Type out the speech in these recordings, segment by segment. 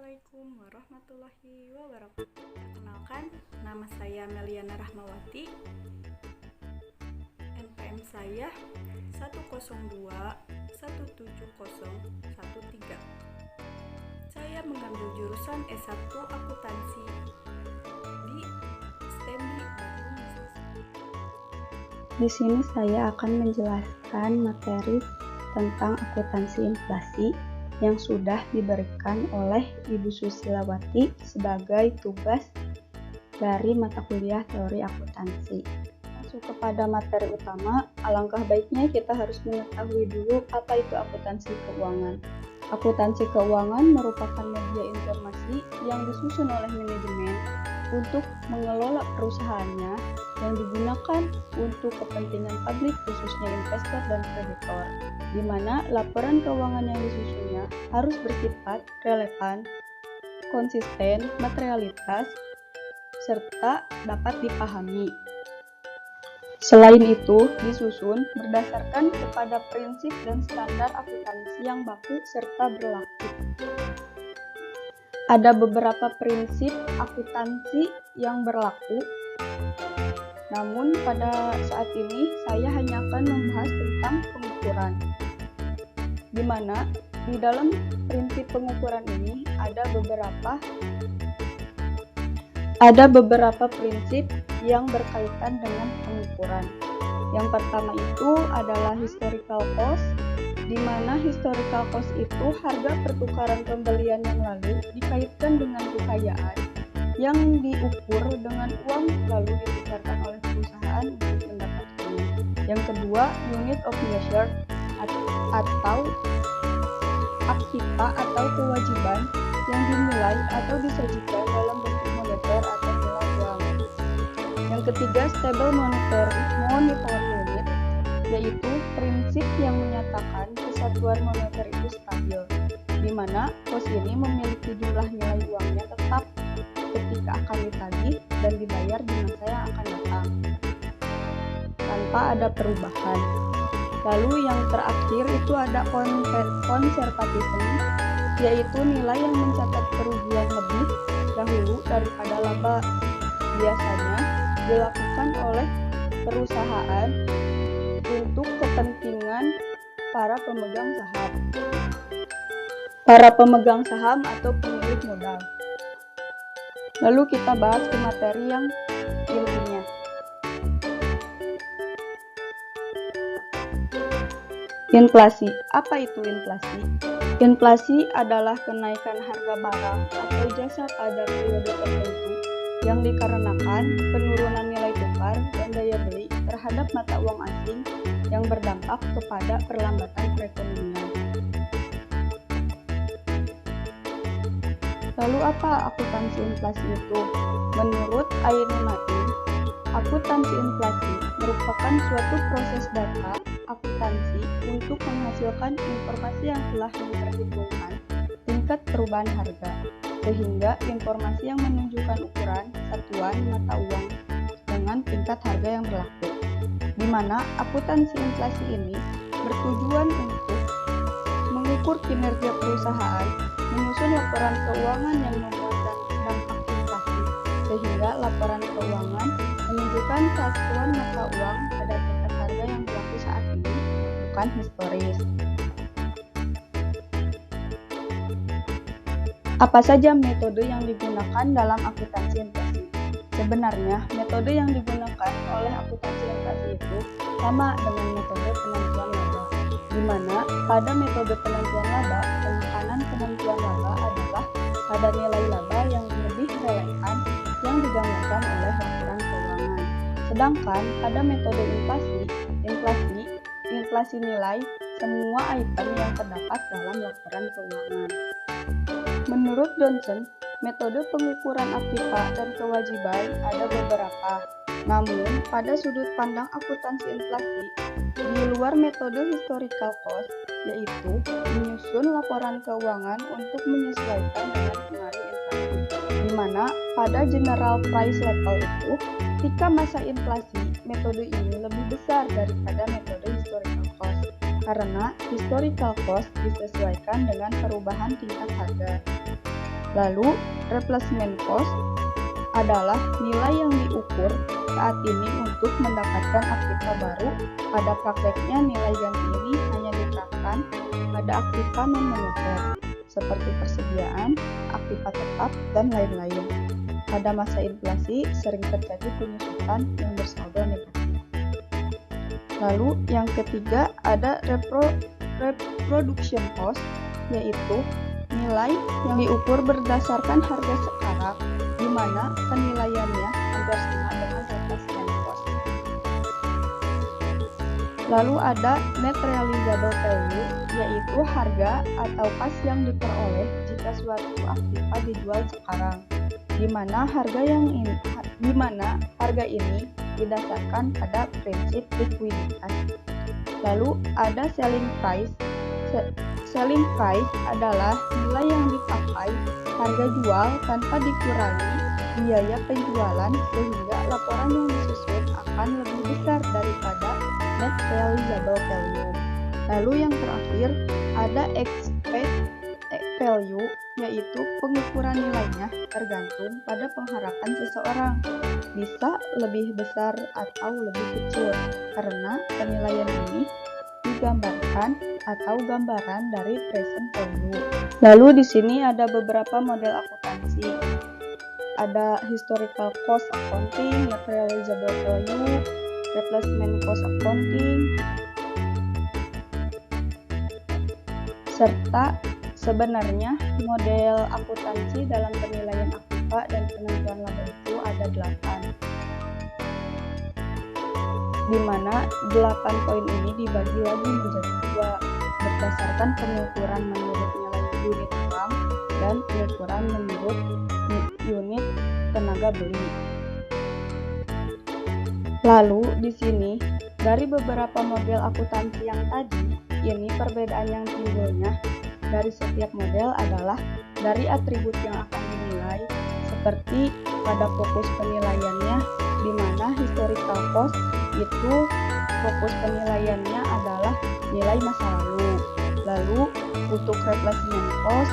Assalamualaikum warahmatullahi wabarakatuh. Perkenalkan, nama saya Meliana Rahmawati. NPM saya 102170113. Saya mengambil jurusan S1 Akuntansi di STEMI Bandung. Di sini saya akan menjelaskan materi tentang akuntansi inflasi yang sudah diberikan oleh Ibu Susilawati sebagai tugas dari mata kuliah teori akuntansi. Masuk kepada materi utama, alangkah baiknya kita harus mengetahui dulu apa itu akuntansi keuangan. Akuntansi keuangan merupakan media informasi yang disusun oleh manajemen untuk mengelola perusahaannya yang digunakan untuk kepentingan publik khususnya investor dan kreditor, di mana laporan keuangan yang disusunnya harus bersifat relevan, konsisten, materialitas, serta dapat dipahami. Selain itu, disusun berdasarkan kepada prinsip dan standar akuntansi yang baku serta berlaku. Ada beberapa prinsip akuntansi yang berlaku, namun pada saat ini saya hanya akan membahas tentang pengukuran, di mana di dalam prinsip pengukuran ini ada beberapa prinsip yang berkaitan dengan pengukuran. Yang pertama itu adalah historical cost, di mana historical cost itu harga pertukaran pembelian yang lalu dikaitkan dengan kekayaan yang diukur dengan uang lalu ditukarkan oleh perusahaan untuk mendapatkannya. Yang kedua, unit of measure atau aktiva atau kewajiban yang dinilai atau disajikan dalam bentuk moneter atau nilai uang. Yang ketiga, stable monetary unit, yaitu prinsip yang menyatakan kesatuan moneter itu stabil, di mana kos ini memiliki jumlah nilai uangnya tetap ketika akan ditagih dan dibayar di masa yang akan datang, tanpa ada perubahan. Lalu yang terakhir itu ada konservatisme, yaitu nilai yang mencatat kerugian lebih dahulu daripada laba. Biasanya dilakukan oleh perusahaan untuk kepentingan para pemegang saham atau pemilik modal. Lalu kita bahas ke materi yang intinya. Inflasi. Apa itu inflasi? Inflasi adalah kenaikan harga barang atau jasa pada periode tertentu yang dikarenakan penurunan nilai tukar dan daya beli terhadap mata uang asing yang berdampak kepada perlambatan perekonomian. Lalu apa akuntansi inflasi itu? Menurut Aini Naim, akuntansi inflasi merupakan suatu proses data akuntansi untuk menghasilkan informasi yang telah diperhitungkan tingkat perubahan harga, sehingga informasi yang menunjukkan ukuran satuan mata uang dengan tingkat harga yang berlaku, di mana akuntansi inflasi ini bertujuan untuk mengukur kinerja perusahaan, menyusun laporan keuangan yang memuat dampak inflasi, sehingga laporan keuangan menunjukkan satuan mata uang pada tingkat harga yang berlaku saat ini, bukan historis. Apa saja metode yang digunakan dalam akuntansi inflasi? Sebenarnya, metode yang digunakan oleh akuntansi inflasi itu sama dengan metode penentuan laba, di mana pada metode penentuan laba, penekanan penentuan laba adalah pada nilai laba yang lebih relevan yang digambarkan oleh laporan keuangan. Sedangkan pada metode inflasi nilai semua item yang terdapat dalam laporan keuangan. Menurut Johnson, metode pengukuran aktiva dan kewajiban ada beberapa. Namun, pada sudut pandang akuntansi inflasi, di luar metode historical cost, yaitu menyusun laporan keuangan untuk menyesuaikan dengan pengaruh inflasi, di mana pada general price level itu, ketika masa inflasi, metode ini lebih besar daripada metode historical cost, karena historical cost disesuaikan dengan perubahan tingkat harga. Lalu, replacement cost adalah nilai yang diukur saat ini untuk mendapatkan aktiva baru. Pada prakteknya, nilai ganti ini hanya diterapkan pada aktiva non-moneter, seperti persediaan, aktiva tetap, dan lain-lain. Pada masa inflasi, sering terjadi penyusutan yang bersaldo negatif. Lalu, yang ketiga ada reproduction cost, yaitu nilai yang diukur berdasarkan harga sekarang, di mana penilaiannya hampir sama dengan replacement cost. Lalu ada net realizable value, yaitu harga atau kas yang diperoleh jika suatu aktiva dijual sekarang, di mana harga ini didasarkan pada prinsip likuiditas. Lalu ada selling price. Selling price adalah nilai yang dipakai harga jual tanpa dikurangi biaya penjualan, sehingga laporan yang disusun akan lebih besar daripada net realizable value. Lalu yang terakhir ada expected value, yaitu pengukuran nilainya tergantung pada pengharapan seseorang, bisa lebih besar atau lebih kecil, karena penilaian ini digambarkan atau gambaran dari present value. Lalu di sini ada beberapa model akuntansi. Ada historical cost accounting, net realizable value, replacement cost accounting, serta sebenarnya model akuntansi dalam penilaian aktiva dan penentuan laba itu ada 8. Di mana 8 poin ini dibagi lagi menjadi 2 berdasarkan pengukuran menurut nilai unit uang dan pengukuran menurut unit tenaga beli. Lalu di sini dari beberapa model akuntansi yang tadi, ini perbedaan yang timbulnya dari setiap model adalah dari atribut yang akan dinilai, seperti pada fokus penilaiannya, di mana historical cost itu fokus penilaiannya adalah nilai masa lalu. Lalu untuk replacement cost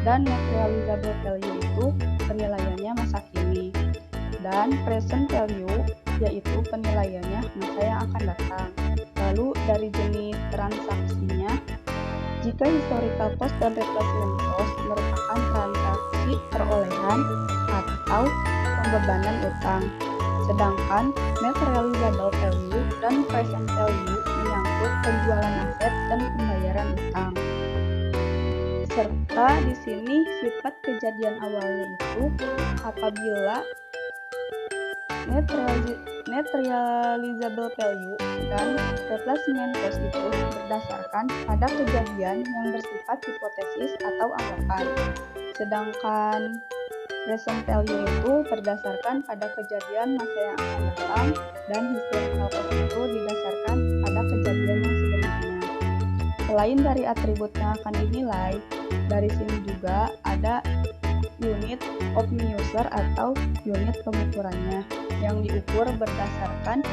dan net realizable value itu penilaiannya masa kini, dan present value yaitu penilaiannya masa yang akan datang. Lalu dari jenis transaksinya, jika historical cost dan replacement cost merupakan transaksi perolehan atau pembebanan utang, sedangkan net realizable value dan present value menyangkut penjualan aset dan pembayaran utang. Serta di sini sifat kejadian awalnya itu apabila net realizable value dan replacement cost itu berdasarkan pada kejadian yang bersifat hipotesis atau anggapan, sedangkan present value itu berdasarkan pada kejadian masa yang akan datang, dan historical cost itu didasarkan pada kejadian yang sebenarnya. Selain dari atribut yang akan dinilai, dari sini juga ada unit of measure atau unit pengukurannya yang diukur berdasarkan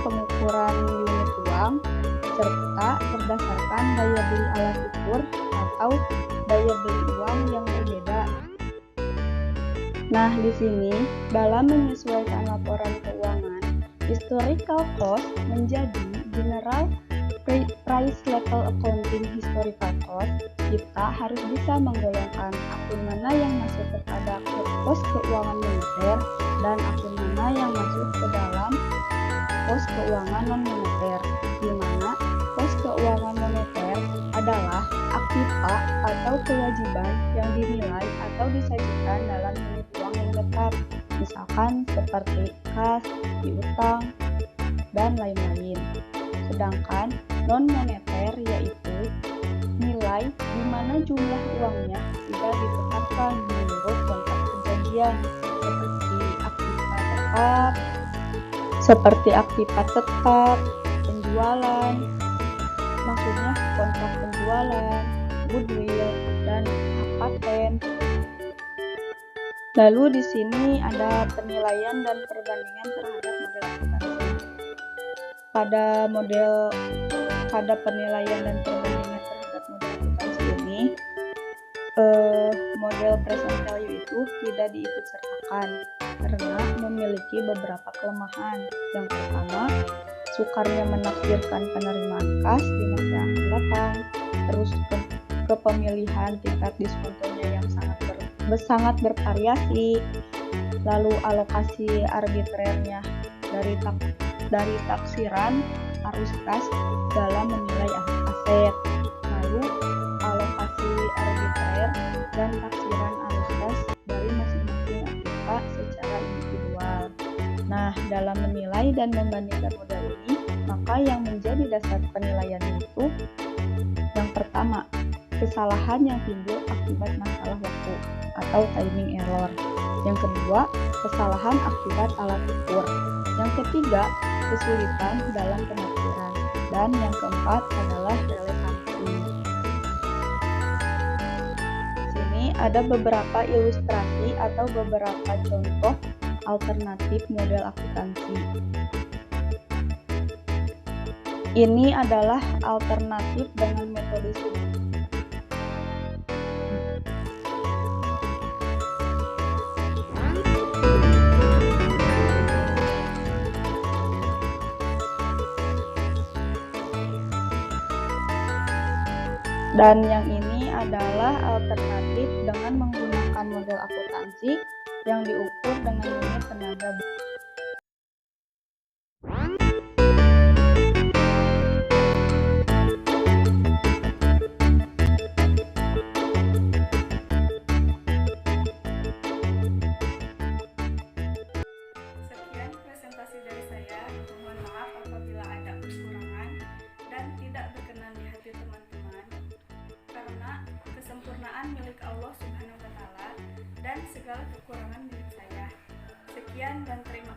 pengukuran unit uang, serta berdasarkan daya beli alat ukur atau daya beli uang yang berbeda. Nah, di sini dalam menyesuaikan laporan keuangan, historical cost menjadi general price level accounting historical cost. Kita harus bisa menggolongkan akun mana yang masuk kepada pos keuangan moneter dan akun mana yang masuk ke dalam pos keuangan non-moneter, di mana pos keuangan moneter adalah aktiva atau kewajiban yang dinilai atau disajikan dalam unit uang yang tetap, misalkan seperti kas, piutang, dan lain-lain. Sedangkan non-moneter yaitu nilai di mana jumlah uangnya tidak ditetapkan menurut kontrak perjanjian, seperti aktiva tetap, penjualan, maksudnya kontrak penjualan, goodwill, dan hak paten. Lalu di sini ada penilaian dan perbandingan terhadap model akuntansi. Pada penilaian dan perbandingan terhadap model model present value itu tidak diikutsertakan karena memiliki beberapa kelemahan. Yang pertama, sukarnya menafsirkan penerimaan kas di masa yang akan datang, terus kepemilihan tingkat diskontonya yang sangat bervariasi, lalu alokasi arbitrernya dari taksiran arus kas dalam menilai aset, lalu alokasi arbitrer dan taksiran arus kas dari masing-masing aktiva secara individual. Nah, dalam menilai dan membandingkan model ini, maka yang menjadi dasar penilaian itu yang pertama, kesalahan yang timbul akibat masalah waktu atau timing error. Yang kedua, kesalahan akibat alat ukur. Yang ketiga, kesulitan dalam penafsiran. Dan yang keempat adalah relevansi. Sini ada beberapa ilustrasi atau beberapa contoh alternatif model akuntansi. Ini adalah alternatif dengan metode sudut. Dan yang ini adalah alternatif dengan menggunakan model akuntansi yang diukur dengan unit tenaga. Sekian presentasi dari saya. Mohon maaf apabila ada kekurangan dan tidak berkenan di hati teman-teman, karena kesempurnaan milik Allah Subhanahu wa Ta'ala dan segala kekurangan milik saya. Sekian dan terima